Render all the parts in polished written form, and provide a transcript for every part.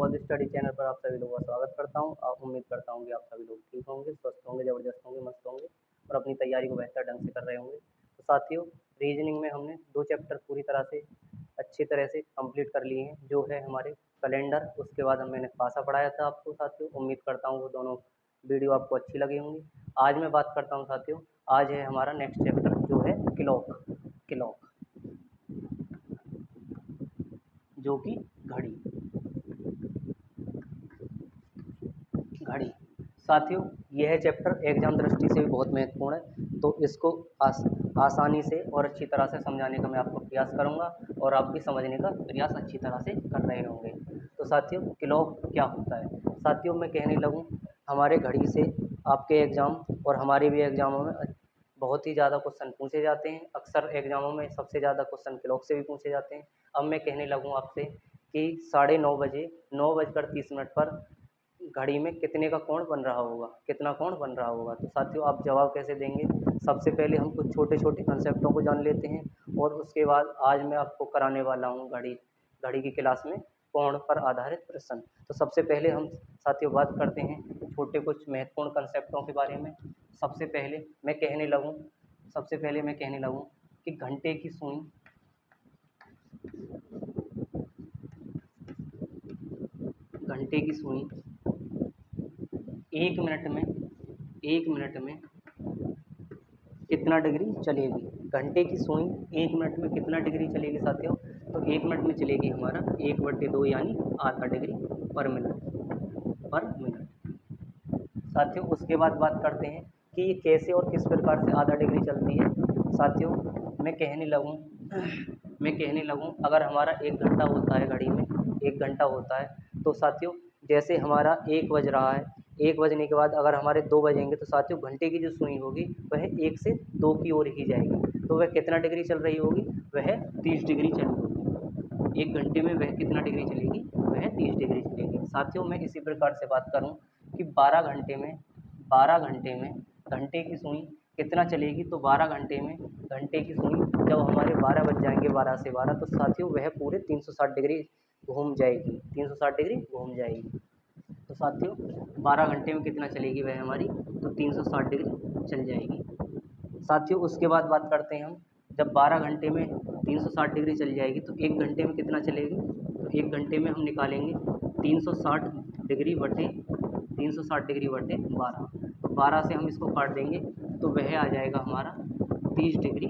For the study channel पर आप सभी लोगों का स्वागत करता हूं। उम्मीद करता हूं कि आप सभी लोग ठीक होंगे, स्वस्थ होंगे, ज़बरदस्त होंगे, मस्त होंगे और अपनी तैयारी को बेहतर ढंग से कर रहे होंगे। तो साथियों, रीजनिंग में हमने 2 चैप्टर पूरी तरह से अच्छी तरह से कंप्लीट कर लिए हैं, जो है हमारे कैलेंडर, उसके बाद मैंने पासा पढ़ाया था आपको साथियों। उम्मीद करता हूँ वो दोनों वीडियो आपको अच्छी लगी होंगी। आज मैं बात करता हूँ साथियों, आज है हमारा नेक्स्ट चैप्टर जो है क्लॉक, क्लॉक जो कि घड़ी, घड़ी। साथियों, यह चैप्टर एग्जाम दृष्टि से भी बहुत महत्वपूर्ण है, तो इसको आसानी से और अच्छी तरह से समझाने का मैं आपको प्रयास करूंगा और आप भी समझने का प्रयास अच्छी तरह से कर रहे होंगे। तो साथियों, क्लॉक क्या होता है? साथियों, मैं कहने लगूं, हमारे घड़ी से आपके एग्ज़ाम और हमारे भी एग्ज़ामों में बहुत ही ज़्यादा क्वेश्चन पूछे जाते हैं। अक्सर एग्ज़ामों में सबसे ज़्यादा क्वेश्चन क्लॉक से भी पूछे जाते हैं। अब मैं कहने लगूँ आपसे कि 9:30 बजे 9:30 पर घड़ी में कितने का कोण बन रहा होगा, कितना कोण बन रहा होगा। तो साथियों, आप जवाब कैसे देंगे? सबसे पहले हम कुछ छोटे-छोटे कंसेप्टों को जान लेते हैं और उसके बाद आज मैं आपको कराने वाला हूँ घड़ी घड़ी की क्लास में कोण पर आधारित प्रश्न। तो सबसे पहले हम साथियों बात करते हैं छोटे कुछ महत्वपूर्ण कंसेप्टों के बारे में। सबसे पहले मैं कहने लगूँ कि घंटे की सुई 1 मिनट में कितना डिग्री चलेगी? घंटे की सुई 1 मिनट में कितना डिग्री चलेगी साथियों? तो 1 मिनट में चलेगी हमारा 1/2 यानी आधा डिग्री पर मिनट। साथियों, उसके बाद बात करते हैं कि ये कैसे और किस प्रकार से आधा डिग्री चलती है। साथियों, मैं कहने लगूँ अगर हमारा 1 घंटा होता है घड़ी में, 1 घंटा होता है, तो साथियों जैसे हमारा 1 बज रहा है, 1 बजने के बाद अगर हमारे 2 बजेंगे, तो साथियों घंटे की जो सुई होगी वह 1 से 2 की ओर ही जाएगी। तो वह कितना डिग्री चल रही होगी? वह 30 डिग्री चल रही होगी। 1 घंटे में वह कितना डिग्री चलेगी? वह 30 डिग्री चलेगी। साथियों, मैं इसी प्रकार से बात करूँ कि 12 घंटे में घंटे की सुई कितना चलेगी? तो 12 घंटे में घंटे की सुई जब हमारे 12 बज जाएंगे, 12 से 12, तो साथियों वह पूरे 360 डिग्री घूम जाएगी, 360 डिग्री घूम जाएगी। तो साथियों 12 घंटे में कितना चलेगी वह हमारी? तो 360 डिग्री चल जाएगी। साथियों, उसके बाद बात करते हैं हम, जब 12 घंटे में 360 डिग्री चल जाएगी तो 1 घंटे में कितना चलेगी? तो 1 घंटे में हम निकालेंगे 360 डिग्री बटे 12। तो 12 से हम इसको काट देंगे तो वह आ जाएगा हमारा 30 डिग्री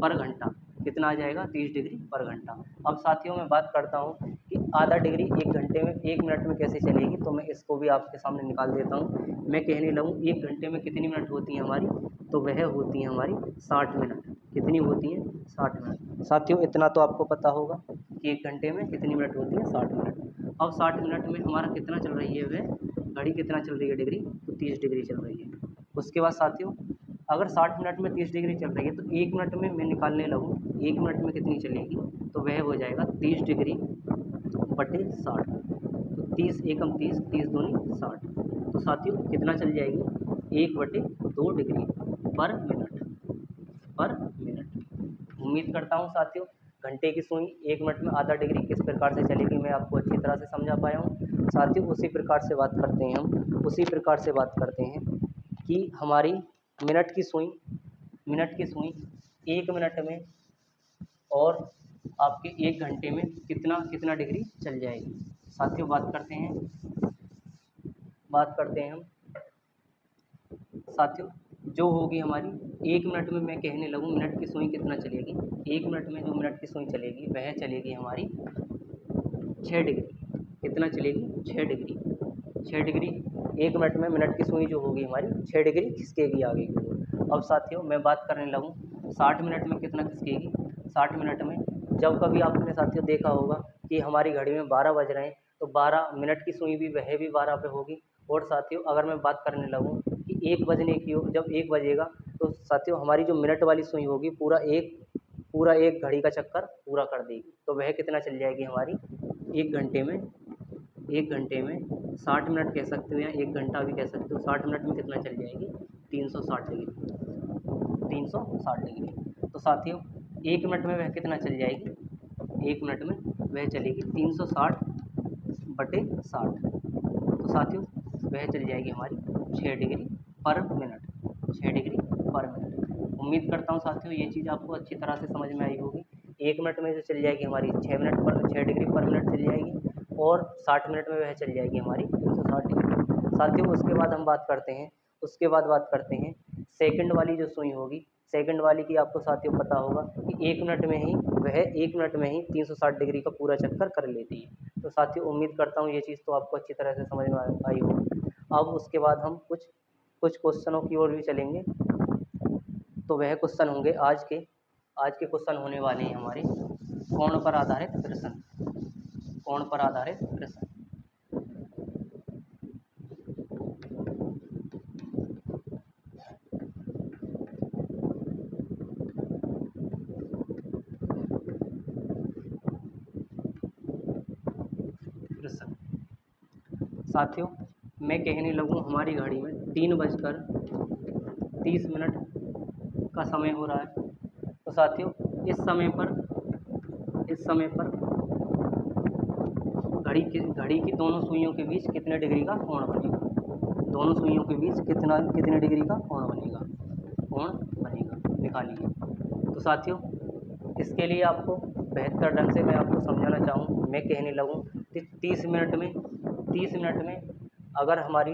पर घंटा। कितना आ जाएगा? 30 डिग्री पर घंटा। अब साथियों, मैं बात करता हूँ कि आधा डिग्री 1 घंटे में 1 मिनट में कैसे चलेगी, तो मैं इसको भी आपके सामने निकाल देता हूँ। मैं कहने लगूँ 1 घंटे में कितनी मिनट होती हैं हमारी? तो वह होती हैं हमारी 60 मिनट। कितनी होती हैं? 60 मिनट। साथियों, इतना तो आपको पता होगा कि 1 घंटे में कितनी मिनट होती है? 60 मिनट। अब 60 मिनट में हमारा कितना चल रही है वह घड़ी, कितना चल रही है डिग्री? तो 30 डिग्री चल रही है। उसके बाद साथियों, अगर 60 मिनट में 30 डिग्री चल रही है तो 1 मिनट में मैं निकालने लगूँ 1 मिनट में कितनी चलेगी? तो वह हो जाएगा 30 डिग्री बटे 60। तो 30 एकम 30, 30 दूनी 60। तो साथियों कितना चल जाएगी? 1/2 डिग्री पर मिनट। उम्मीद करता हूँ साथियों घंटे की सुई 1 मिनट में आधा डिग्री किस प्रकार से चलेगी मैं आपको अच्छी तरह से समझा पाया हूँ। साथियों, उसी प्रकार से बात करते हैं कि हमारी मिनट की सुई 1 मिनट में और आपके 1 घंटे में कितना डिग्री चल जाएगी। साथियों, बात करते हैं हम साथियों, जो होगी हमारी 1 मिनट में, मैं कहने लगूँ मिनट की सुई कितना चलेगी? 1 मिनट में जो मिनट की सुई चलेगी वह चलेगी हमारी 6 डिग्री। कितना चलेगी? 6 डिग्री। 6 डिग्री 1 मिनट में मिनट की सुई जो होगी हमारी 6 डिग्री खिसकेगी आगे की ओर। अब साथियों मैं बात करने लगूँ 60 मिनट में कितना खिसकेगी? 60 मिनट में जब कभी आपने साथियों देखा होगा कि हमारी घड़ी में 12 बज रहे हैं, तो 12 मिनट की सुई भी वह भी 12 पे होगी। और साथियों अगर मैं बात करने लगूँ कि 1 बजने की हो, जब 1 बजेगा तो साथियों हमारी जो मिनट वाली सुई होगी पूरा एक घड़ी का चक्कर पूरा कर देगी। तो वह कितना चल जाएगी हमारी? 1 घंटे में 60 मिनट कह सकते हो या 1 घंटा भी कह सकते हो। 60 मिनट में कितना चल जाएगी? 360 डिग्री। 360 डिग्री। तो साथियों 1 मिनट में वह कितना चल जाएगी? 1 मिनट में वह चलेगी 30/60। तो साथियों वह चल जाएगी हमारी 6 डिग्री पर मिनट, 6 डिग्री पर मिनट। उम्मीद करता हूँ साथियों ये चीज़ आपको अच्छी तरह से समझ में आई होगी। 1 मिनट में जो चल जाएगी हमारी 6 डिग्री पर मिनट चल जाएगी, और 60 मिनट में वह चल जाएगी हमारी 360 डिग्री। साथियों उसके बाद हम बात करते हैं, सेकंड वाली जो सुई होगी, सेकंड वाली की आपको साथियों पता होगा कि 1 मिनट में ही 360 डिग्री का पूरा चक्कर कर लेती है। तो साथियों उम्मीद करता हूँ ये चीज़ तो आपको अच्छी तरह से समझ में आई होगी। अब उसके बाद हम कुछ क्वेश्चनों की ओर भी चलेंगे। तो वह क्वेश्चन होंगे आज के क्वेश्चन होने वाले हैं हमारे कोण पर आधारित प्रश्न, कोण पर आधारित प्रश्न। साथियों मैं कहने लगूँ हमारी घड़ी में 3:30 का समय हो रहा है। तो साथियों इस समय पर घड़ी की दोनों सुइयों के बीच कितने डिग्री का कोण बनेगा, दोनों सुइयों के बीच कितने डिग्री का कोण बनेगा निकालिए। तो साथियों इसके लिए आपको बेहतर ढंग से मैं आपको समझाना चाहूँ, मैं कहने लगूँ कि 30 मिनट में अगर हमारी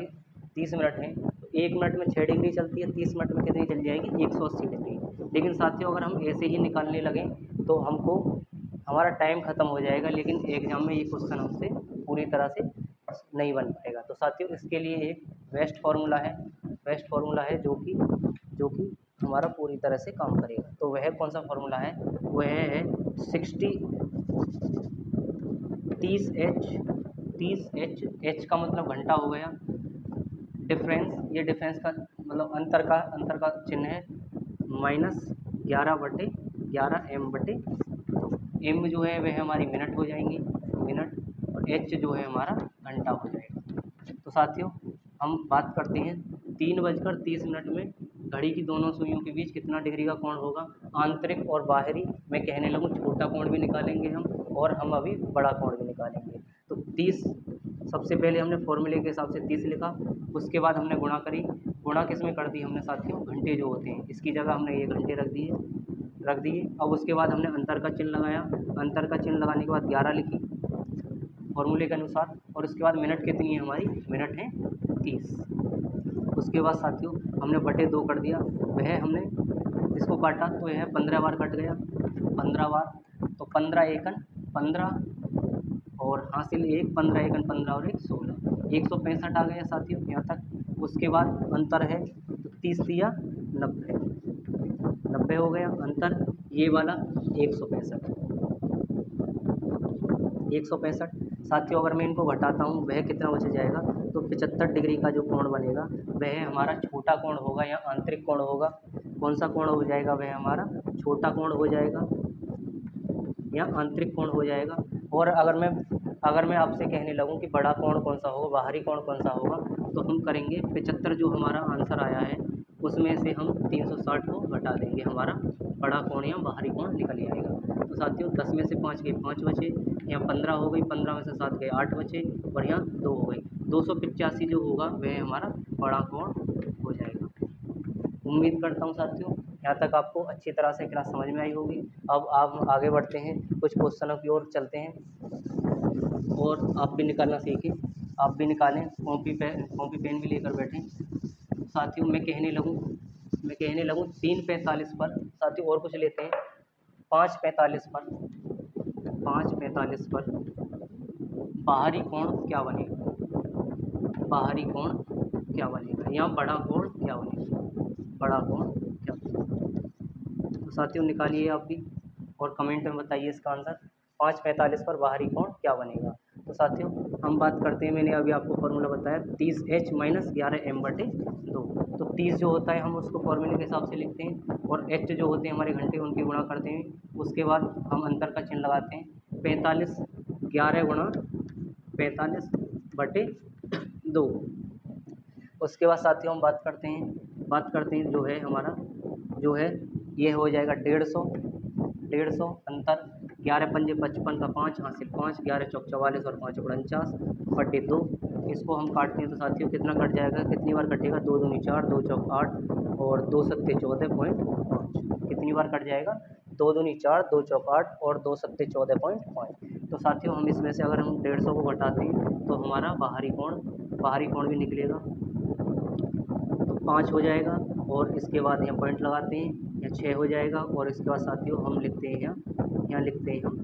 30 मिनट है तो 1 मिनट में 6 डिग्री चलती है, 30 मिनट में कितनी चल जाएगी 180 डिग्री। लेकिन साथियों अगर हम ऐसे ही निकालने लगें तो हमारा टाइम ख़त्म हो जाएगा, लेकिन एग्ज़ाम में ये क्वेश्चन हमसे पूरी तरह से नहीं बन पाएगा। तो साथियों इसके लिए एक बेस्ट फार्मूला है जो कि हमारा पूरी तरह से काम करेगा। तो वह कौन सा फार्मूला है, वह है 30H का मतलब घंटा हो गया, डिफरेंस का मतलब अंतर का चिन्ह है -11/11 m जो है वह हमारी मिनट हो जाएंगी, और h जो है हमारा घंटा हो जाएगा। तो साथियों हम बात करते हैं 3:30 में घड़ी की दोनों सुइयों के बीच कितना डिग्री का कोण होगा, आंतरिक और बाहरी। मैं कहने लगूँ छोटा कोण भी निकालेंगे हम, और हम अभी बड़ा कोण भी निकालेंगे। तो 30 सबसे पहले हमने फॉर्मूले के हिसाब से 30 लिखा, उसके बाद हमने गुणा किस में कर दी हमने साथियों, घंटे जो होते हैं इसकी जगह हमने ये घंटे रख दिए। अब उसके बाद हमने अंतर का चिन्ह लगाया, अंतर का चिन्ह लगाने के बाद 11 लिखी फॉर्मूले के अनुसार, और उसके बाद मिनट कितनी है हमारी, मिनट है 30। उसके बाद साथियों हमने बटे 2 कर दिया, वह हमने इसको काटा तो यह 15 बार कट गया, 15 बार, तो 15 एकन 15 और हासिल 1, 15 एकन 15 और 1 16, 165 आ गया साथियों यहाँ तक। उसके बाद अंतर है तो 30 दिया 90 हो गया अंतर, ये वाला 165 साथियों अगर मैं इनको घटाता हूँ वह कितना बच जाएगा, तो 75 डिग्री का जो कोण बनेगा वह हमारा छोटा कोण होगा या आंतरिक कोण होगा। कौन सा कोण हो जाएगा, वह हमारा छोटा कोण हो जाएगा या आंतरिक कोण हो जाएगा। और अगर मैं आपसे कहने लगूँ कि बड़ा कोण कौन सा होगा, बाहरी कोण कौन सा होगा, तो हम करेंगे 75 जो हमारा आंसर आया है उसमें से हम 360 को घटा देंगे, हमारा बड़ा कोण या बाहरी कोण निकल जाएगा। तो साथियों 10 में से 5 गए 5 बचे, यहाँ 15 हो गई, 15 में से 7 गए 8 बचे, और यहाँ 2 हो गई, 285 जो होगा वह हमारा बड़ा कोण हो जाएगा। उम्मीद करता हूँ साथियों यहाँ तक आपको अच्छी तरह से क्लास समझ में आई होगी। अब आप आगे बढ़ते हैं, कुछ क्वेश्चनों की ओर चलते हैं, और आप भी निकालना सीखें, आप भी निकालें, कॉपी पेन भी लेकर बैठें। साथियों मैं कहने लगूँ 3:45 पर, साथियों और कुछ लेते हैं, 5:45 पर बाहरी कोण क्या बनेगा, यहाँ बड़ा कोण क्या बनेगा, तो साथियों निकालिए आप भी और कमेंट में बताइए इसका आंसर। 5:45 पर बाहरी कोण क्या बनेगा। तो साथियों हम बात करते हैं, मैंने अभी आपको फॉर्मूला बताया 30H - 11m/2। तो 30 जो होता है हम उसको फॉर्मूले के हिसाब से लिखते हैं, और H जो होते हैं हमारे घंटे उनकी गुणा करते हैं। उसके बाद हम अंतर का चिन्ह लगाते हैं, 45 11 गुणा 45/2। उसके बाद साथियों हम बात करते हैं जो है ये हो जाएगा 150 अंतर 11 पंजे 55 का 5 हासिल 5, 11 चौक 44 और 5 49 बटे 2। इसको हम काटते हैं तो साथियों कितना कट जाएगा, कितनी बार कटेगा, 2 दूनी 4, 2 चौक 8 और 2 सत्ते 14.5। कितनी बार कट जाएगा, 2 दूनी 4, 2 चौक 8 और 2 सत्ते 14.5। तो साथियों हम इसमें से अगर हम 150 को घटाते हैं तो हमारा बाहरी कोण भी निकलेगा, तो 5 हो जाएगा और इसके बाद यहाँ पॉइंट लगाते हैं, या 6 हो जाएगा और इसके बाद साथियों हम लिखते हैं यहाँ लिखते हैं हम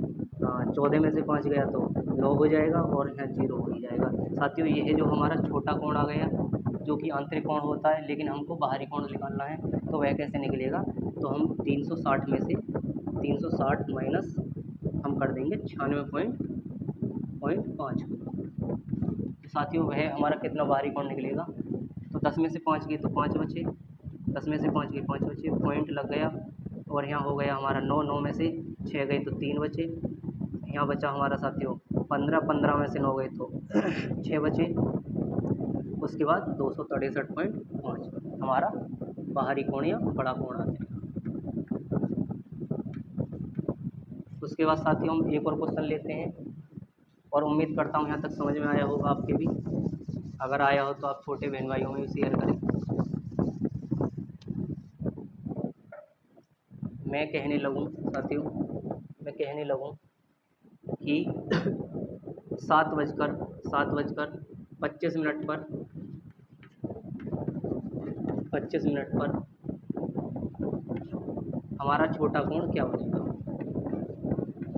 14 में से 5 गया तो 9 हो जाएगा और यहाँ 0 हो ही जाएगा। साथियों ये है जो हमारा छोटा कोण आ गया, जो कि आंतरिक कोण होता है, लेकिन हमको बाहरी कोण निकालना है, तो वह कैसे निकलेगा, तो हम 360 में से 360 माइनस हम कर देंगे 96.5 को। साथियों वह हमारा कितना बाहरी कोण निकलेगा, तो 10 में से 5 गए तो 5 बचे, 10 में से 5 गए 5 बचे, पॉइंट लग गया और यहाँ हो गया हमारा 9, 9 में से 6 गए तो 3 बचे, यहाँ बचा हमारा साथियों 15, 15 में से 9 गए तो 6 बचे। उसके बाद 263.5 हमारा बाहरी कोण या बड़ा कोण आ जाएगा। उसके बाद साथियों हम एक और क्वेश्चन लेते हैं और उम्मीद करता हूँ यहाँ तक समझ में आया होगा आपके भी। अगर आया हो तो आप छोटे बहन भाइयों में भी शेयर करें। मैं कहने लगूँ साथियों, मैं कहने लगूँ कि 7:25 पर हमारा छोटा कोण क्या बनेगा,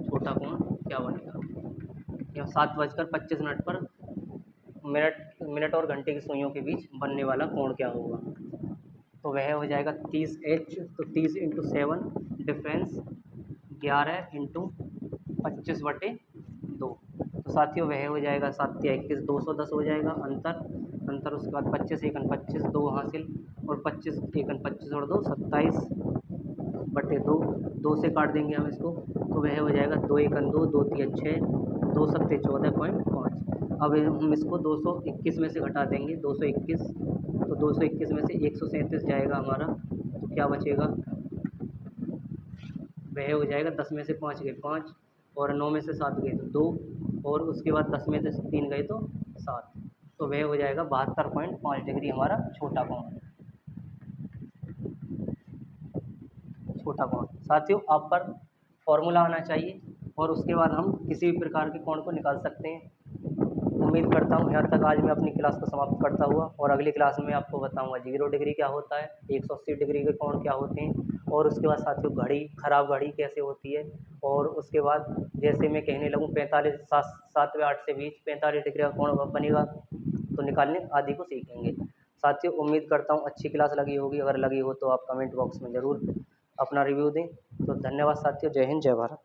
छोटा कोण क्या बनेगा। या 7:25 पर मिनट और घंटे की सुइयों के बीच बनने वाला कोण क्या होगा, तो वह हो जाएगा 30H, तो 30 × 7 डिफरेंस 11 × 25/2। तो साथियों वह हो जाएगा 7 या 21, 210 हो जाएगा अंतर। उसके बाद 25 एकन 25, 2 हासिल और 25 एकन 25 और 2 27/2। 2 से काट देंगे हम इसको, तो वह हो जाएगा 2 एकन 2, 2 तिया 6, 2 सत्ते 14.5। अब हम इसको 221 में से घटा देंगे, 221, तो 221 में से 137 जाएगा हमारा, तो क्या बचेगा, वह हो जाएगा 10 में से 5 गए 5 और 9 में से 7 गए तो 2 और उसके बाद 10 में से 3 गए तो 7, तो वह हो जाएगा 72.5 डिग्री हमारा छोटा कोण। साथियों आप पर फॉर्मूला आना चाहिए और उसके बाद हम किसी भी प्रकार के कोण को निकाल सकते हैं। उम्मीद करता हूँ यहाँ तक आज मैं अपनी क्लास को समाप्त करता हुआ, और अगली क्लास में आपको बताऊँगा 0 डिग्री क्या होता है, 180 डिग्री के कोण क्या होते हैं, और उसके बाद साथियों खराब घड़ी कैसे होती है, और उसके बाद जैसे मैं कहने लगूँ 7 या 8 से बीच 45 डिग्री का कोण बनेगा तो निकालने आदि को सीखेंगे। साथियों उम्मीद करता हूँ अच्छी क्लास लगी होगी, अगर लगी हो तो आप कमेंट बॉक्स में ज़रूर अपना रिव्यू दें। तो धन्यवाद साथियों, जय हिंद जय भारत।